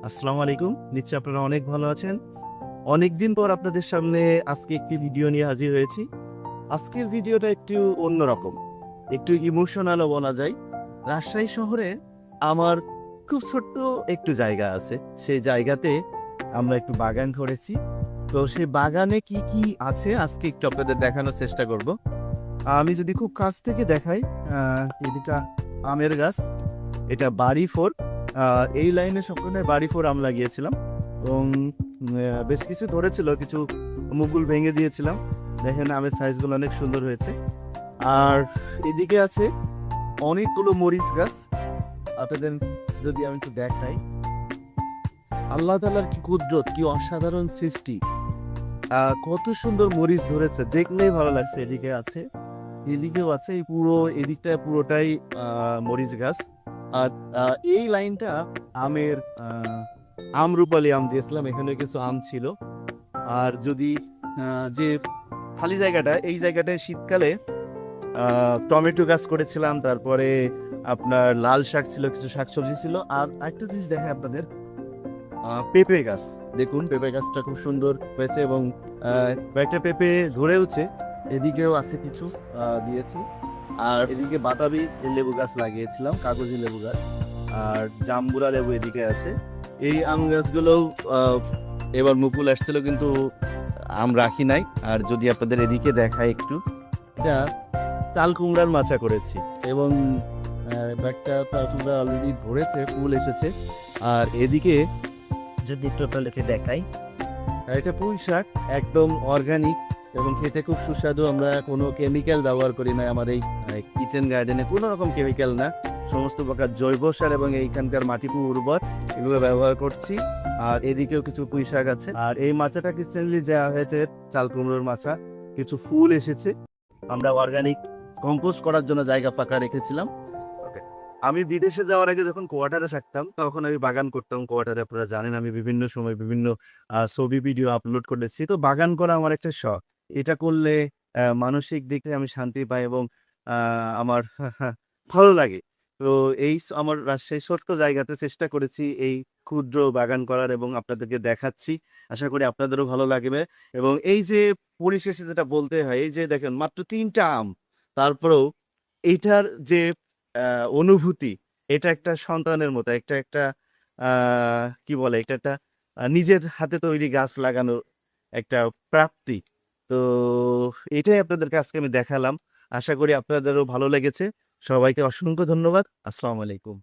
আসসালামু আলাইকুম। নিশ্চয়ই আপনারা অনেক ভালো আছেন। অনেকদিন পর আপনাদের সামনে আজকে একটি ভিডিও নিয়ে হাজির হয়েছি। আজকের ভিডিওটা একটু অন্যরকম। একটু ইমোশনালও বলা যায়। রাজশাহী শহরে আমার খুব ছোট্ট একটু জায়গা আছে। সেই জায়গাতে আমরা একটু বাগান করেছি। তো সেই বাগানে কি, কি আছে আজকে একটু আপনাদের দেখানোর চেষ্টা করব। আমি যদি খুব কাছ থেকে দেখাই, এটা আমের গাছ। এটা বাড়ি 4। এই লাইনে সবকটাই বাড়ি 4 আম লাগিয়েছিলাম এবং বেশ কিছু ধরেছিল, কিছু মুকুল ভেঙে দিয়েছিলাম। দেখেন আমের সাইজগুলো অনেক সুন্দর হয়েছে। আর এদিকে আছে অনেকগুলো মরিচ গাছ। আপনাদের যদি আমি একটু দেখাই, আল্লাহ তাআলার কি কুদরত, কি অসাধারণ সৃষ্টি। কত সুন্দর মরিচ ধরেছে, দেখলেই ভালো লাগছে। এদিকে আছে, এদিকেও আছে, এই পুরো এদিকটা পুরোটাই মরিচ গাছ। আর এই লাইনটা আমের আমরুপালি আম দিয়েছিলাম, এখানে কিছু আম ছিল। আর যদি যে খালি জায়গাটা, এই জায়গাটায় শীতকালে টমেটো গাছ করেছিলাম, তারপরে আপনার লাল শাক ছিল, কিছু শাকসবজি ছিল। আর একটা জিনিস দেখে আপনাদের, পেঁপে গাছ দেখুন, পেঁপে গাছটা খুব সুন্দর হয়েছে এবং কয়েকটা পেঁপে ধরেওছে। এদিকেও আছে কিছু দিয়েছি। আর এদিকে বাতাবি লেবু গাছ লাগিয়েছিলাম, কাগজি লেবু গাছ। আর জাম্বুরা লেবু এদিকে আছে। এই আম গাছগুলোও এবার মুকুল আসছিল, কিন্তু আম রাখি নাই। আর যদি আপনাদের এদিকে দেখায় একটু, এটা চাল কুমড়ার মাচা করেছি এবং একটা চাল কুমড়া অলরেডি ধরেছে, ফুল এসেছে। আর এদিকে যদি একটু আপনাদেরকে দেখাই, এটা পুঁই শাক, একদম অর্গানিক এবং খেতে খুব সুস্বাদু। আমরা কোনো কেমিক্যাল ব্যবহার করি না আমার এই কিচেন গার্ডেনে, কোনো রকম কেমিক্যাল না, সমস্ত প্রকার জৈব সার এবং এইখানকার মাটি খুব উর্বর, এগুলো ব্যবহার করছি। আর এদিকেও কিছু পুঁই শাক আছে। আর এই মাচাটা রিসেন্টলি দেওয়া হয়েছে, চাল কুমড়োর মাচা, কিছু ফুল এসেছে। আমরা অর্গানিক কম্পোস্ট করার জন্য জায়গা ফাঁকা রেখেছিলাম। ওকে, আমি বিদেশে যাওয়ার আগে যখন কোয়ার্টারে থাকতাম, তখন আমি বাগান করতাম কোয়ার্টারে। আপনারা জানেন আমি বিভিন্ন সময় বিভিন্ন ছবি ভিডিও আপলোড করেছি। তো বাগান করা আমার একটা শখ। এটা করলে মানসিক দিক থেকে আমি শান্তি পাই এবং আমার ভালো লাগে। তো আমার রাজশাহী ছোট্ট জায়গাতে চেষ্টা করেছি এই ক্ষুদ্র বাগান করার এবং আপনাদেরকে দেখাচ্ছি। আশা করি আপনাদেরও ভালো লাগবে। এবং এই যে পরিশেষে যেটা বলতে হয়, এই যে দেখেন মাত্র ৩ টা আম, তারপরেও এইটার যে অনুভূতি, এটা একটা সন্তানের মতো, একটা কি বলে, এটা একটা নিজের হাতে তৈরি গাছ লাগানোর একটা প্রাপ্তি। তো এটাই আপনাদেরকে আজকে আমি দেখালাম। আশা করি আপনাদেরও ভালো লেগেছে। সবাইকে অসংখ্য ধন্যবাদ। আসসালামু আলাইকুম।